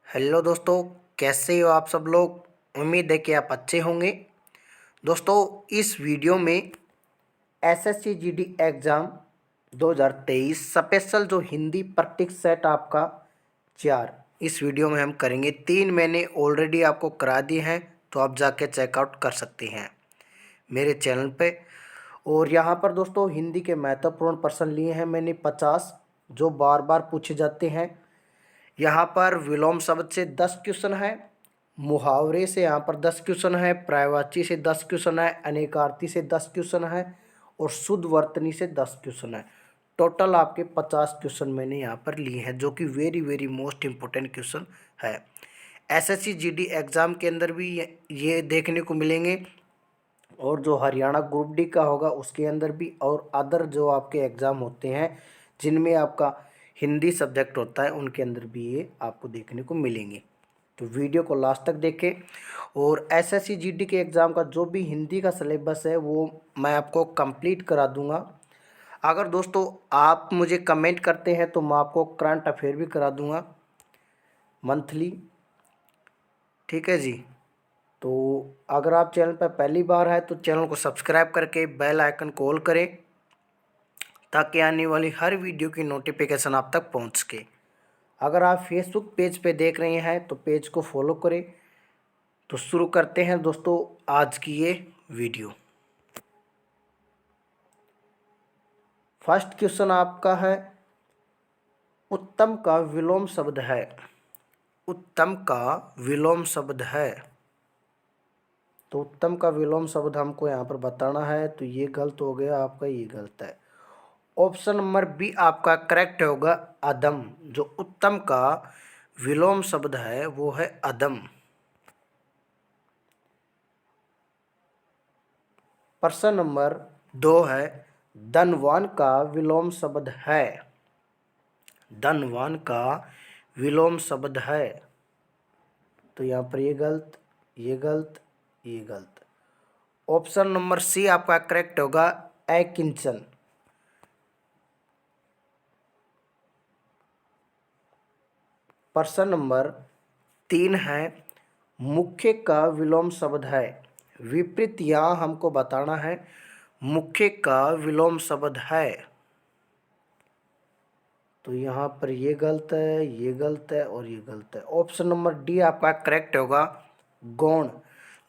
Hello दोस्तों, कैसे हो आप सब लोग। उम्मीद है कि आप अच्छे होंगे। दोस्तों, इस वीडियो में एसएससी जीडी एग्ज़ाम 2023 स्पेशल जो हिंदी प्रैक्टिस सेट आपका 4 इस वीडियो में हम करेंगे। 3 मैंने ऑलरेडी आपको करा दिए हैं, तो आप जाके चेकआउट कर सकते हैं मेरे चैनल पे। और यहाँ पर दोस्तों हिंदी के महत्वपूर्ण प्रश्न लिए हैं मैंने 50, जो बार बार पूछे जाते हैं। यहाँ पर विलोम शब्द से 10 क्वेश्चन है, मुहावरे से यहाँ पर 10 क्वेश्चन है, पर्यायवाची से 10 क्वेश्चन है, अनेकार्थी से 10 क्वेश्चन है और शुद्ध वर्तनी से 10 क्वेश्चन है। टोटल आपके 50 क्वेश्चन मैंने यहाँ पर लिए हैं, जो कि very very most important question है। एसएससी जीडी एग्ज़ाम के अंदर भी ये देखने को मिलेंगे, और जो हरियाणा ग्रुप डी का होगा उसके अंदर भी, और अदर जो आपके एग्ज़ाम होते हैं जिनमें आपका हिंदी सब्जेक्ट होता है उनके अंदर भी ये आपको देखने को मिलेंगे। तो वीडियो को लास्ट तक देखें। और एसएससी जीडी के एग्ज़ाम का जो भी हिंदी का सिलेबस है वो मैं आपको कंप्लीट करा दूंगा। अगर दोस्तों आप मुझे कमेंट करते हैं तो मैं आपको करंट अफेयर भी करा दूंगा मंथली। ठीक है जी। तो अगर आप चैनल पर पहली बार है तो चैनल को सब्सक्राइब करके बेल आइकन को ऑल करें, ताकि आने वाली हर वीडियो की नोटिफिकेशन आप तक पहुंच सके। अगर आप फेसबुक पेज पे देख रहे हैं तो पेज को फॉलो करें। तो शुरू करते हैं दोस्तों आज की ये वीडियो। फर्स्ट क्वेश्चन आपका है, उत्तम का विलोम शब्द है। उत्तम का विलोम शब्द है। तो उत्तम का विलोम शब्द हमको यहाँ पर बताना है, तो ये गलत हो गया आपका, ये गलत है। ऑप्शन नंबर बी आपका करेक्ट होगा, अदम। जो उत्तम का विलोम शब्द है वो है अदम। प्रश्न नंबर 2 है, धनवान का विलोम शब्द है। धनवान का विलोम शब्द है। तो यहाँ पर ये गलत, ये गलत, ये गलत। ऑप्शन नंबर सी आपका करेक्ट होगा, अकिंचन। प्रश्न नंबर 3 है, मुख्य का विलोम शब्द है। विपरीत यहाँ हमको बताना है, मुख्य का विलोम शब्द है। तो यहाँ पर ये गलत है, ये गलत है और ये गलत है। ऑप्शन नंबर डी आपका करेक्ट होगा, गौण।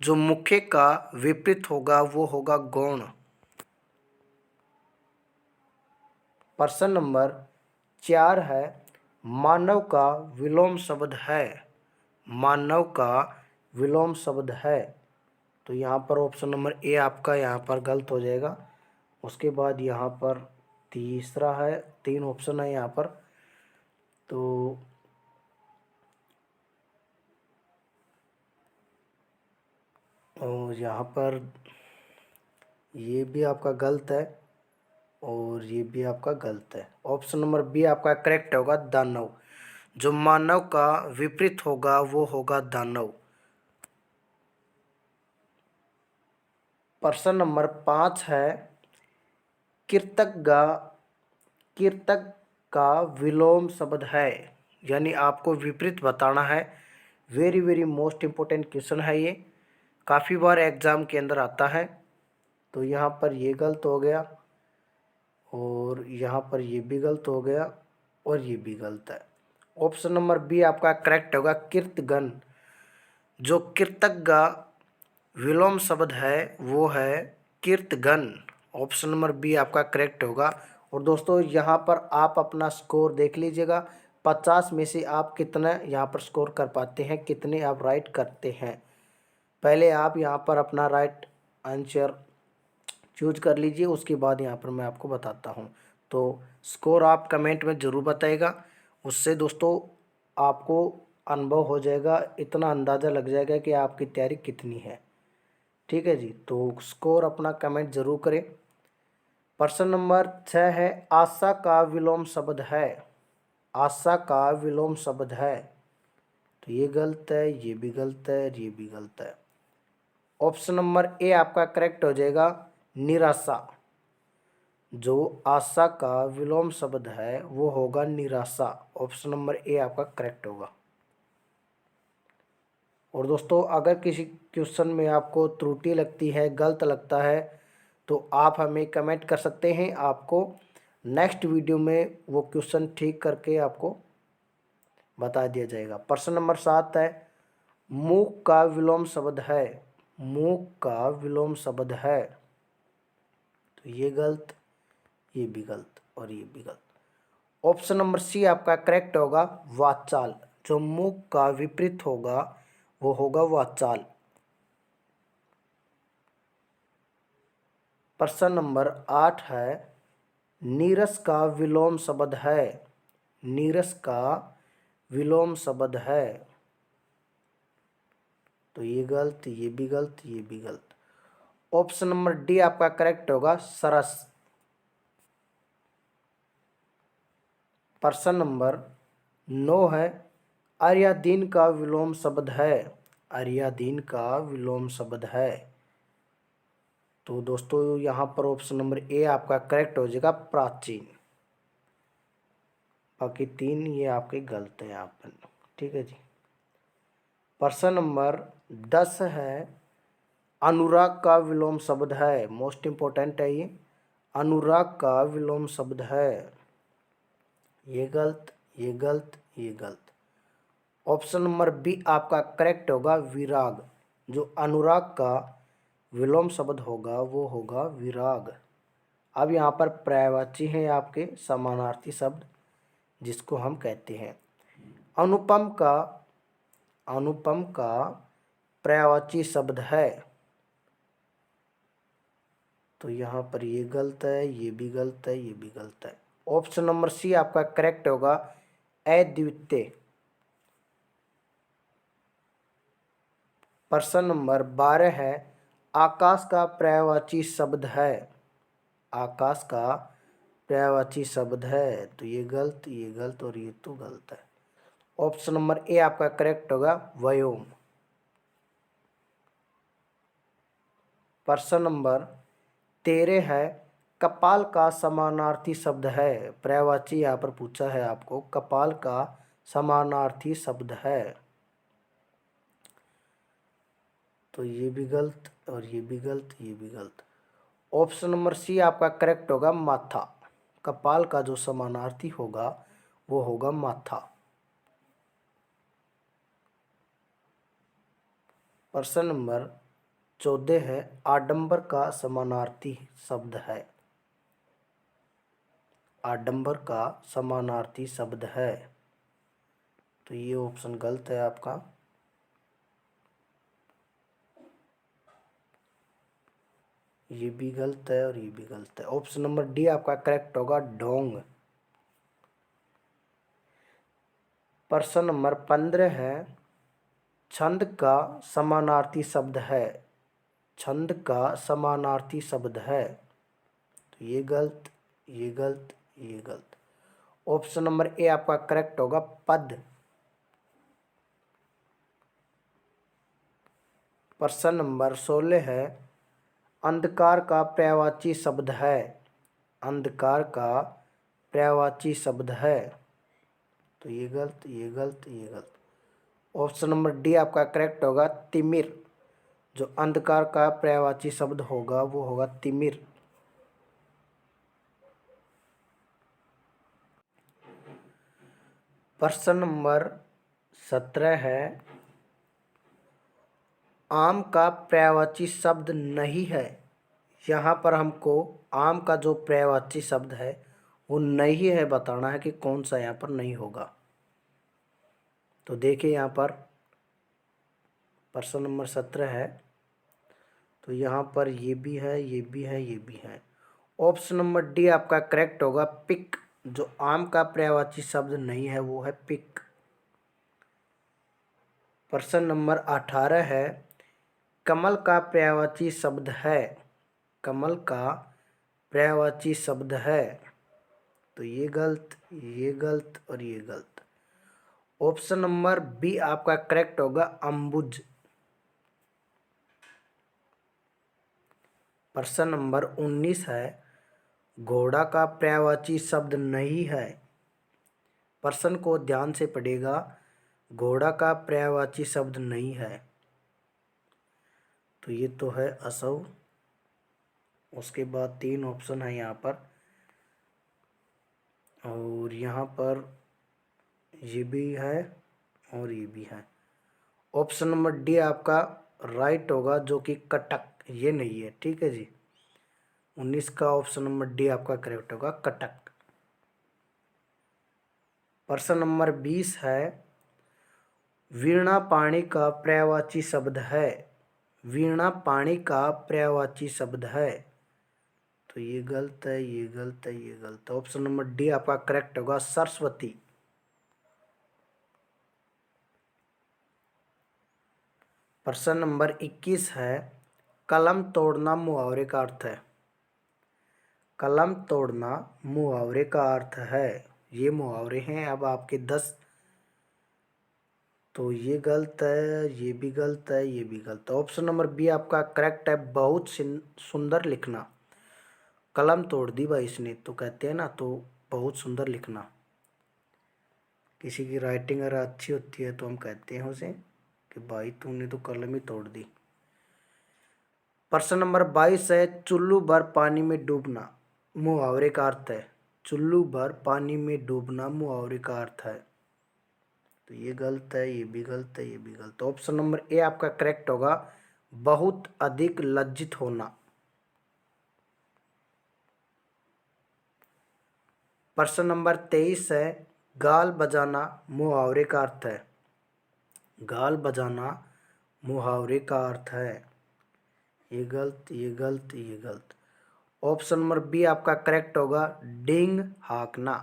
जो मुख्य का विपरीत होगा वो होगा गौण। प्रश्न नंबर 4 है, मानव का विलोम शब्द है। मानव का विलोम शब्द है। तो यहाँ पर ऑप्शन नंबर ए आपका यहाँ पर गलत हो जाएगा। उसके बाद यहाँ पर तीसरा है, 3 ऑप्शन है यहाँ पर। तो और यहाँ पर ये भी आपका गलत है और ये भी आपका गलत है। ऑप्शन नंबर बी आपका करेक्ट होगा, दानव। जो मानव का विपरीत होगा वो होगा दानव। प्रश्न नंबर 5 है, कृतज्ञ। कृतज्ञ का विलोम शब्द है। यानी आपको विपरीत बताना है। Very very most important question है ये, काफ़ी बार एग्ज़ाम के अंदर आता है। तो यहाँ पर ये गलत हो गया और यहाँ पर ये भी गलत हो गया और ये भी गलत है। ऑप्शन नंबर बी आपका करेक्ट होगा, कीर्तगन। जो कृतज्ञ विलोम शब्द है वो है कीर्तगन। ऑप्शन नंबर बी आपका करेक्ट होगा। और दोस्तों यहाँ पर आप अपना स्कोर देख लीजिएगा, 50 में से आप कितना यहाँ पर स्कोर कर पाते हैं, कितने आप राइट करते हैं। पहले आप यहाँ पर अपना राइट आंसर चूज कर लीजिए, उसके बाद यहाँ पर मैं आपको बताता हूँ। तो स्कोर आप कमेंट में ज़रूर बताइएगा, उससे दोस्तों आपको अनुभव हो जाएगा, इतना अंदाज़ा लग जाएगा कि आपकी तैयारी कितनी है। ठीक है जी। तो स्कोर अपना कमेंट ज़रूर करें। प्रश्न नंबर 6 है, आशा का विलोम शब्द है। आशा का विलोम शब्द है। तो ये गलत है, ये भी गलत है, ये भी गलत है। ऑप्शन नंबर ए आपका करेक्ट हो जाएगा, निराशा। जो आशा का विलोम शब्द है वो होगा निराशा। ऑप्शन नंबर ए आपका करेक्ट होगा। और दोस्तों अगर किसी क्वेश्चन में आपको त्रुटि लगती है, गलत लगता है, तो आप हमें कमेंट कर सकते हैं। आपको नेक्स्ट वीडियो में वो क्वेश्चन ठीक करके आपको बता दिया जाएगा। प्रश्न नंबर 7 है, मूक का विलोम शब्द है। मूक का विलोम शब्द है, तो ये गलत, ये भी गलत और ये भी गलत। ऑप्शन नंबर सी आपका करेक्ट होगा, वाचाल। जो मूक का विपरीत होगा वो होगा वाचाल। प्रश्न नंबर 8 है, नीरस का विलोम शब्द है। नीरस का विलोम शब्द है, तो ये गलत, ये भी गलत, ये भी गलत। ऑप्शन नंबर डी आपका करेक्ट होगा, सरस। प्रश्न नंबर 9 है, अर्यादीन का विलोम शब्द है। अर्यादीन का विलोम शब्द है, तो दोस्तों यहाँ पर ऑप्शन नंबर ए आपका करेक्ट हो जाएगा, प्राचीन। बाकी 3 ये आपके गलत हैं यहाँ पर, ठीक है जी। प्रश्न नंबर 10 है, अनुराग का विलोम शब्द है। मोस्ट इंपॉर्टेंट है ये, अनुराग का विलोम शब्द है। ये गलत, ये गलत, ये गलत। ऑप्शन नंबर बी आपका करेक्ट होगा, विराग। जो अनुराग का विलोम शब्द होगा वो होगा विराग। अब यहाँ पर पर्यायवाची हैं आपके समानार्थी शब्द, जिसको हम कहते हैं अनुपम का। अनुपम का पर्यायवाची शब्द है, तो यहाँ पर ये गलत है, ये भी गलत है, ये भी गलत है। ऑप्शन नंबर सी आपका करेक्ट होगा, अद्वितीय। प्रश्न नंबर 12 है, आकाश का पर्यायवाची शब्द है। आकाश का पर्यायवाची शब्द है, तो ये गलत, ये गलत और ये तो गलत है। ऑप्शन नंबर ए आपका करेक्ट होगा, व्योम। प्रश्न नंबर 13 है, कपाल का समानार्थी शब्द है। पर्यायवाची यहाँ पर पूछा है आपको, कपाल का समानार्थी शब्द है, तो ये भी गलत और ये भी गलत, ये भी गलत। ऑप्शन नंबर सी आपका करेक्ट होगा, माथा। कपाल का जो समानार्थी होगा वो होगा माथा। प्रश्न नंबर 14 है, आडंबर का समानार्थी शब्द है। आडंबर का समानार्थी शब्द है, तो ये ऑप्शन गलत है आपका। ये भी गलत है और ये भी गलत है। ऑप्शन नंबर डी आपका करेक्ट होगा, ढोंग। प्रश्न नंबर 15 है, छंद का समानार्थी शब्द है। छंद का समानार्थी शब्द है, तो ये गलत, ये गलत, ये गलत। ऑप्शन नंबर ए आपका करेक्ट होगा, पद। प्रश्न नंबर 16 है, अंधकार का पर्यायवाची शब्द है। अंधकार का पर्यायवाची शब्द है, तो ये गलत, ये गलत, ये गलत। ऑप्शन नंबर डी आपका करेक्ट होगा, तिमिर। जो अंधकार का पर्यायवाची शब्द होगा वो होगा तिमिर। प्रश्न नंबर 17 है, आम का पर्यायवाची शब्द नहीं है। यहाँ पर हमको आम का जो पर्यायवाची शब्द है वो नहीं है बताना है कि कौन सा यहाँ पर नहीं होगा। तो देखिए यहाँ पर प्रश्न नंबर 17 है, तो यहाँ पर ये भी है, ये भी है, ये भी है। ऑप्शन नंबर डी आपका करेक्ट होगा, पिक। जो आम का पर्यायवाची शब्द नहीं है वो है पिक। प्रश्न नंबर 18 है, कमल का पर्यायवाची शब्द है। कमल का पर्यायवाची शब्द है, तो ये गलत, ये गलत और ये गलत। ऑप्शन नंबर बी आपका करेक्ट होगा, अम्बुज। प्रश्न नंबर 19 है, घोड़ा का पर्यायवाची शब्द नहीं है। प्रश्न को ध्यान से पढ़ेगा, घोड़ा का पर्यायवाची शब्द नहीं है। तो ये तो है असौ। उसके बाद 3 ऑप्शन है यहाँ पर, और यहाँ पर ये भी है और ये भी है। ऑप्शन नंबर डी आपका राइट होगा, जो कि कटक, ये नहीं है। ठीक है जी, 19 का ऑप्शन नंबर डी आपका करेक्ट होगा, कटक। प्रश्न नंबर 20 है, वीणा पाणी का पर्यायवाची शब्द है। वीणा पाणी का पर्यायवाची शब्द है। तो ये गलत है, ये गलत है, ये गलत है। ऑप्शन नंबर डी आपका करेक्ट होगा, सरस्वती। प्रश्न नंबर 21 है, कलम तोड़ना मुहावरे का अर्थ है। कलम तोड़ना मुहावरे का अर्थ है। ये मुहावरे हैं अब आपके 10। तो ये गलत है, ये भी गलत है, ये भी गलत है। ऑप्शन नंबर बी आपका करेक्ट है, बहुत सुंदर लिखना। कलम तोड़ दी भाई इसने, तो कहते हैं ना, तो बहुत सुंदर लिखना। किसी की राइटिंग अगर अच्छी होती है तो हम कहते हैं उसे कि भाई तूने तो कलम ही तोड़ दी। प्रश्न नंबर 22 है, चुल्लू भर पानी में डूबना मुहावरे का अर्थ है। चुल्लू भर पानी में डूबना मुहावरे का अर्थ है। तो ये गलत है, ये भी गलत है, ये भी गलत है। ऑप्शन नंबर ए आपका करेक्ट होगा, बहुत अधिक लज्जित होना। प्रश्न नंबर 23 है, गाल बजाना मुहावरे का अर्थ है। गाल बजाना मुहावरे का अर्थ है। ये गलत, ये गलत, ये गलत। ऑप्शन नंबर बी आपका करेक्ट होगा, डींग हाँकना।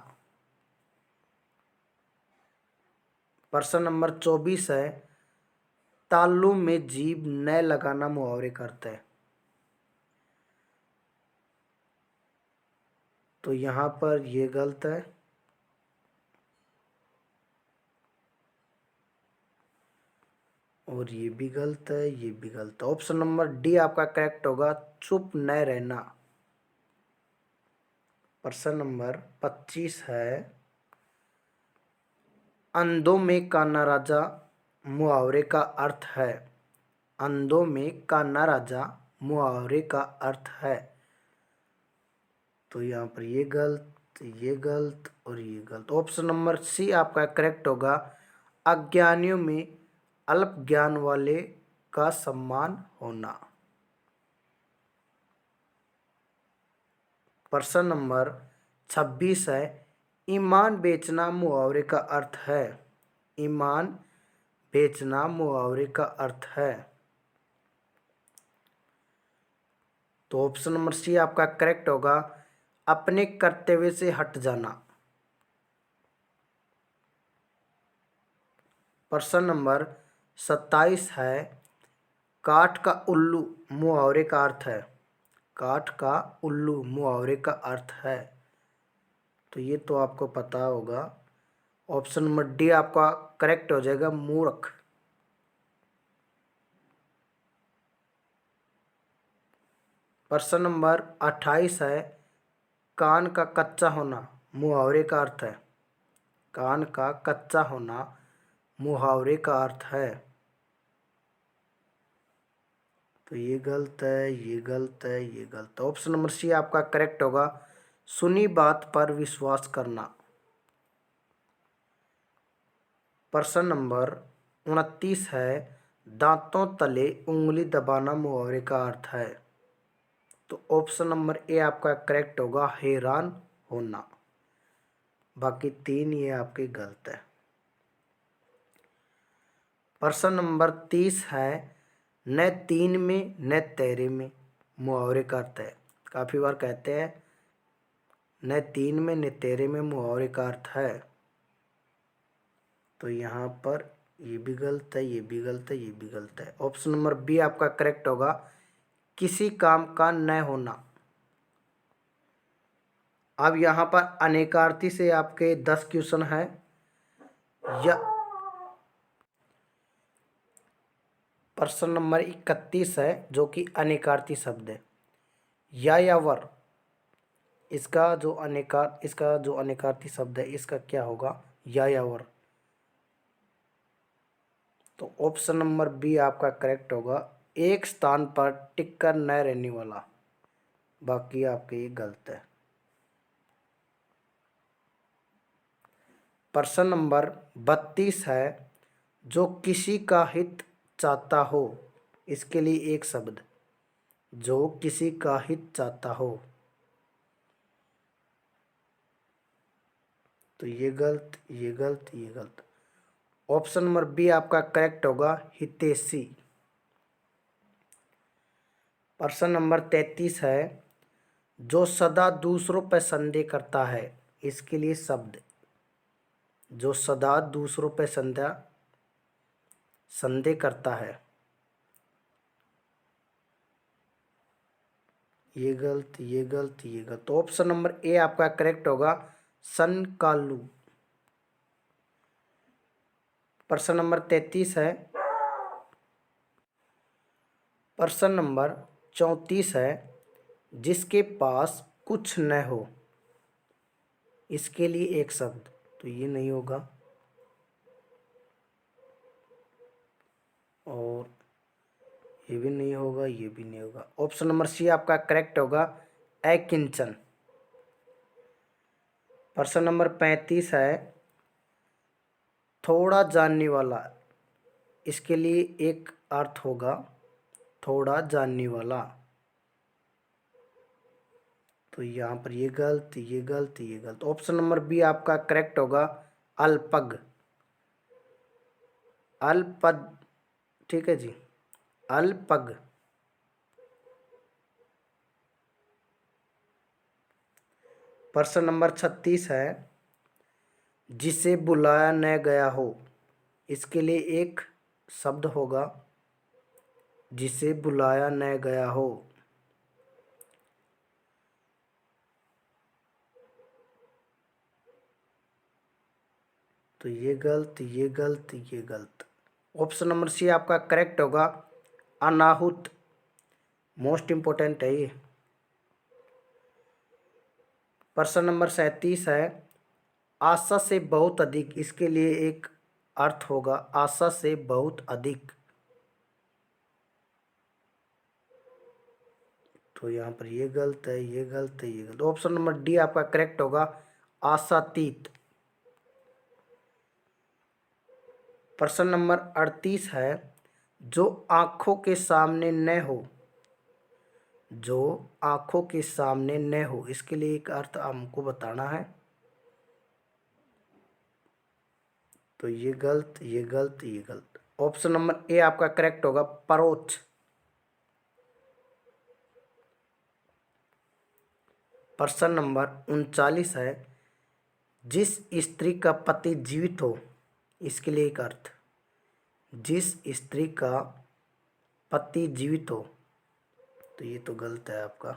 प्रश्न नंबर 24 है, ताल्लू में जीभ न लगाना मुहावरे का अर्थ है। तो यहाँ पर ये गलत है, और ये भी गलत है, ये भी गलत है। ऑप्शन नंबर डी आपका करेक्ट होगा, चुप न रहना। प्रश्न नंबर 25 है, अंधों में कान्हा राजा मुहावरे का अर्थ है। अंधों में कान्हा राजा मुहावरे का अर्थ है। तो यहाँ पर ये गलत, ये गलत और ये गलत। ऑप्शन नंबर सी आपका करेक्ट होगा, अज्ञानियों में अल्प ज्ञान वाले का सम्मान होना। प्रश्न नंबर 26 है, ईमान बेचना मुहावरे का अर्थ है। ईमान बेचना मुहावरे का अर्थ है। तो ऑप्शन नंबर सी आपका करेक्ट होगा, अपने कर्तव्य से हट जाना। प्रश्न नंबर 27 है, काठ का उल्लू मुहावरे का अर्थ है। काठ का उल्लू मुहावरे का अर्थ है। तो ये तो आपको पता होगा। ऑप्शन नंबर डी आपका करेक्ट हो जाएगा, मूर्ख। प्रश्न नंबर 28 है, कान का कच्चा होना मुहावरे का अर्थ है। कान का कच्चा होना मुहावरे का अर्थ है। तो ये गलत है, ये गलत है, ये गलत है। ऑप्शन नंबर सी आपका करेक्ट होगा, सुनी बात पर विश्वास करना। प्रश्न नंबर 29 है, दांतों तले उंगली दबाना मुहावरे का अर्थ है। तो ऑप्शन नंबर ए आपका करेक्ट होगा, हैरान होना। बाकी 3 ये आपके गलत है। प्रश्न नंबर 30 है, न तीन में न तेरे में मुहावरे का अर्थ है। काफ़ी बार कहते हैं न तीन में न तेरे में मुहावरे का अर्थ है। तो यहाँ पर ये भी गलत है, ये भी गलत है, ये भी गलत है। ऑप्शन नंबर बी आपका करेक्ट होगा, किसी काम का न होना। अब यहाँ पर अनेकार्थी से आपके 10 क्वेश्चन है। या प्रश्न नंबर 31 है, जो कि अनेकार्थी शब्द है। या वर, इसका जो अनेकार्थी शब्द है, इसका क्या होगा, या वर। तो ऑप्शन नंबर बी आपका करेक्ट होगा, एक स्थान पर टिककर न रहने वाला, बाकी आपके ये गलत है। प्रश्न नंबर 32 है, जो किसी का हित चाहता हो, इसके लिए एक शब्द, जो किसी का हित चाहता हो, तो ये गलत, ये गलत, ये गलत। ऑप्शन नंबर बी आपका करेक्ट होगा, हितैषी। प्रश्न नंबर 33 है, जो सदा दूसरों पर संदेह करता है, इसके लिए शब्द, जो सदा दूसरों पर संदेह करता है, ये गलत, ये गलत, ये गलत। तो ऑप्शन नंबर ए आपका करेक्ट होगा, सनकालू। प्रश्न नंबर 33 है। प्रश्न नंबर 34 है, जिसके पास कुछ न हो, इसके लिए एक शब्द, तो ये नहीं होगा, और ये भी नहीं होगा, ये भी नहीं होगा। ऑप्शन नंबर सी आपका करेक्ट होगा, अकिंचन। प्रश्न नंबर 35 है, थोड़ा जानने वाला, इसके लिए एक अर्थ होगा, थोड़ा जानने वाला, तो यहाँ पर ये गलत, ये गलत, ये गलत। ऑप्शन नंबर बी आपका करेक्ट होगा, अल्पज्ञ। अल्पज्ञ, ठीक है जी, अल्पज्ञ। प्रश्न नंबर 36 है, जिसे बुलाया न गया हो, इसके लिए एक शब्द होगा, जिसे बुलाया न गया हो, तो ये गलत, ये गलत, ये गलत। ऑप्शन नंबर सी आपका करेक्ट होगा, अनाहुत। मोस्ट इंपोर्टेंट है ये। प्रश्न नंबर 37 है, आशा से बहुत अधिक, इसके लिए एक अर्थ होगा, आशा से बहुत अधिक, तो यहाँ पर ये गलत है, ये गलत है, ये गलत। ऑप्शन नंबर डी आपका करेक्ट होगा, आशातीत। प्रश्न नंबर 38 है, जो आंखों के सामने न हो, जो आंखों के सामने न हो, इसके लिए एक अर्थ हमको बताना है, तो ये गलत, ये गलत, ये गलत। ऑप्शन नंबर ए आपका करेक्ट होगा, परोक्ष। प्रश्न नंबर 39 है, जिस स्त्री का पति जीवित हो, इसके लिए एक अर्थ, जिस स्त्री का पति जीवित हो, तो ये तो गलत है आपका,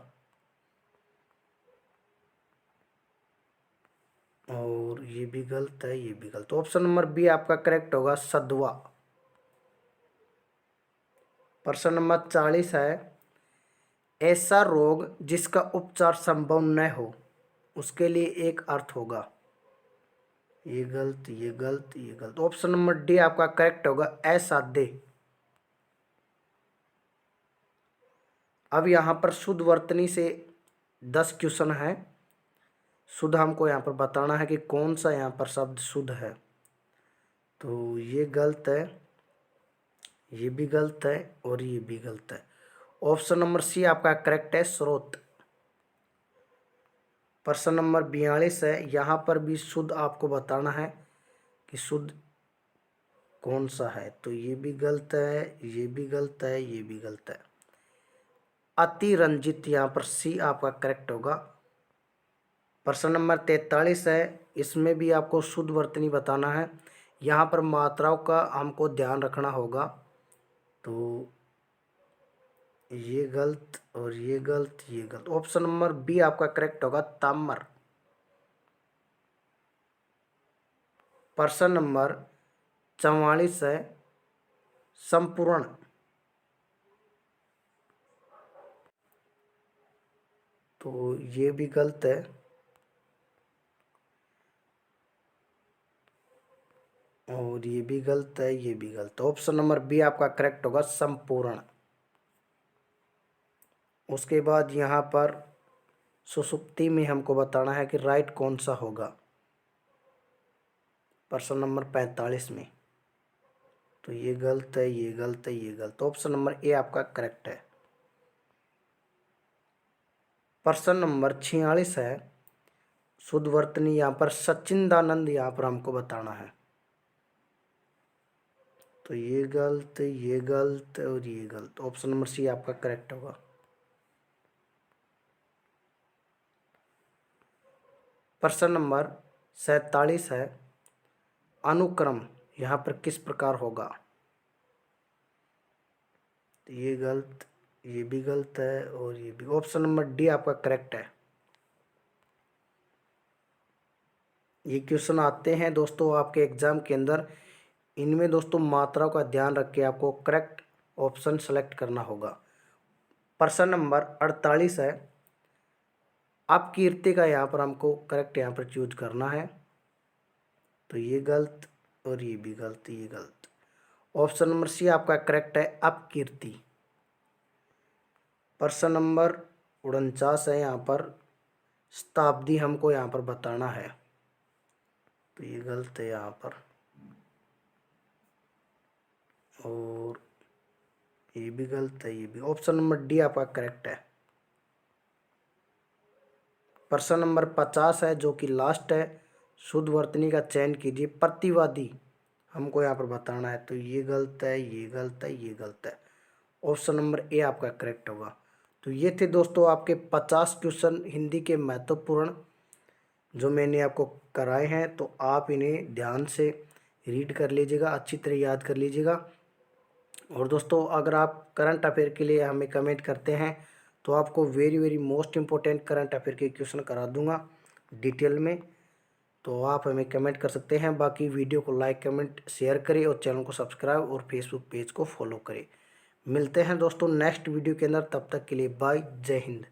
और ये भी गलत है, ये भी गलत। ऑप्शन नंबर बी आपका करेक्ट होगा, सधवा। प्रश्न नंबर 40 है, ऐसा रोग जिसका उपचार संभव न हो, उसके लिए एक अर्थ होगा, ये गलत, ये गलत, ये गलत। ऑप्शन नंबर डी आपका करेक्ट होगा, असाध्य। अब यहाँ पर शुद्ध वर्तनी से 10 क्वेश्चन है। शुद्ध हमको यहाँ पर बताना है कि कौन सा यहाँ पर शब्द शुद्ध है, तो ये गलत है, ये भी गलत है, और ये भी गलत है। ऑप्शन नंबर सी आपका करेक्ट है, स्रोत। प्रश्न नंबर 42 है, यहाँ पर भी शुद्ध आपको बताना है कि शुद्ध कौन सा है, तो ये भी गलत है, ये भी गलत है, ये भी गलत है। अतिरंजित, यहाँ पर सी आपका करेक्ट होगा। प्रश्न नंबर 43 है, इसमें भी आपको शुद्ध वर्तनी बताना है, यहाँ पर मात्राओं का हमको ध्यान रखना होगा, तो ये गलत, और ये गलत, ये गलत। ऑप्शन नंबर बी आपका करेक्ट होगा, तामर। प्रश्न नंबर 44 है, संपूर्ण, तो ये भी गलत है, और ये भी गलत है, ये भी गलत। ऑप्शन नंबर बी आपका करेक्ट होगा, संपूर्ण। उसके बाद यहाँ पर सुषुप्ति में हमको बताना है कि राइट कौन सा होगा प्रश्न नंबर 45 में। तो ये गलत है, ये गलत है, ये गलत। ऑप्शन नंबर ए आपका करेक्ट है। प्रश्न नंबर 46 है शुद्धवर्तनी, यहाँ पर सच्चिदानंद यहाँ पर हमको बताना है। तो ये गलत, ये गलत और ये गलत। ऑप्शन नंबर सी आपका करेक्ट होगा। प्रश्न नंबर 47 है अनुक्रम यहाँ पर किस प्रकार होगा। तो ये गलत, ये भी गलत है और ये भी। ऑप्शन नंबर डी आपका करेक्ट है। ये क्वेश्चन आते हैं दोस्तों आपके एग्जाम के अंदर। इनमें दोस्तों मात्राओं का ध्यान रख के आपको करेक्ट ऑप्शन सेलेक्ट करना होगा। प्रश्न नंबर 48 है अपकीर्ति का यहाँ पर हमको करेक्ट यहाँ पर चूज करना है। तो ये गलत और ये भी गलत, ये गलत। ऑप्शन नंबर सी आपका करेक्ट है अपकीर्ति। प्रश्न नंबर 49 है यहाँ पर शताब्दी हमको यहाँ पर बताना है। तो ये गलत है यहाँ पर और ये भी गलत है, ये भी। ऑप्शन नंबर डी आपका करेक्ट है। प्रश्न नंबर 50 है जो कि लास्ट है शुद्धवर्तनी का चयन कीजिए प्रतिवादी हमको यहाँ पर बताना है। तो ये गलत है, ये गलत है, ये गलत है। ऑप्शन नंबर ए आपका करेक्ट होगा। तो ये थे दोस्तों आपके 50 क्वेश्चन हिंदी के महत्वपूर्ण जो मैंने आपको कराए हैं। तो आप इन्हें ध्यान से रीड कर लीजिएगा, अच्छी तरह याद कर लीजिएगा। और दोस्तों अगर आप करंट अफेयर के लिए हमें कमेंट करते हैं तो आपको very most important current affair के क्वेश्चन करा दूंगा डिटेल में। तो आप हमें कमेंट कर सकते हैं। बाकी वीडियो को लाइक कमेंट शेयर करें और चैनल को सब्सक्राइब और फेसबुक पेज को फॉलो करें। मिलते हैं दोस्तों नेक्स्ट वीडियो के अंदर, तब तक के लिए बाय, जय हिंद।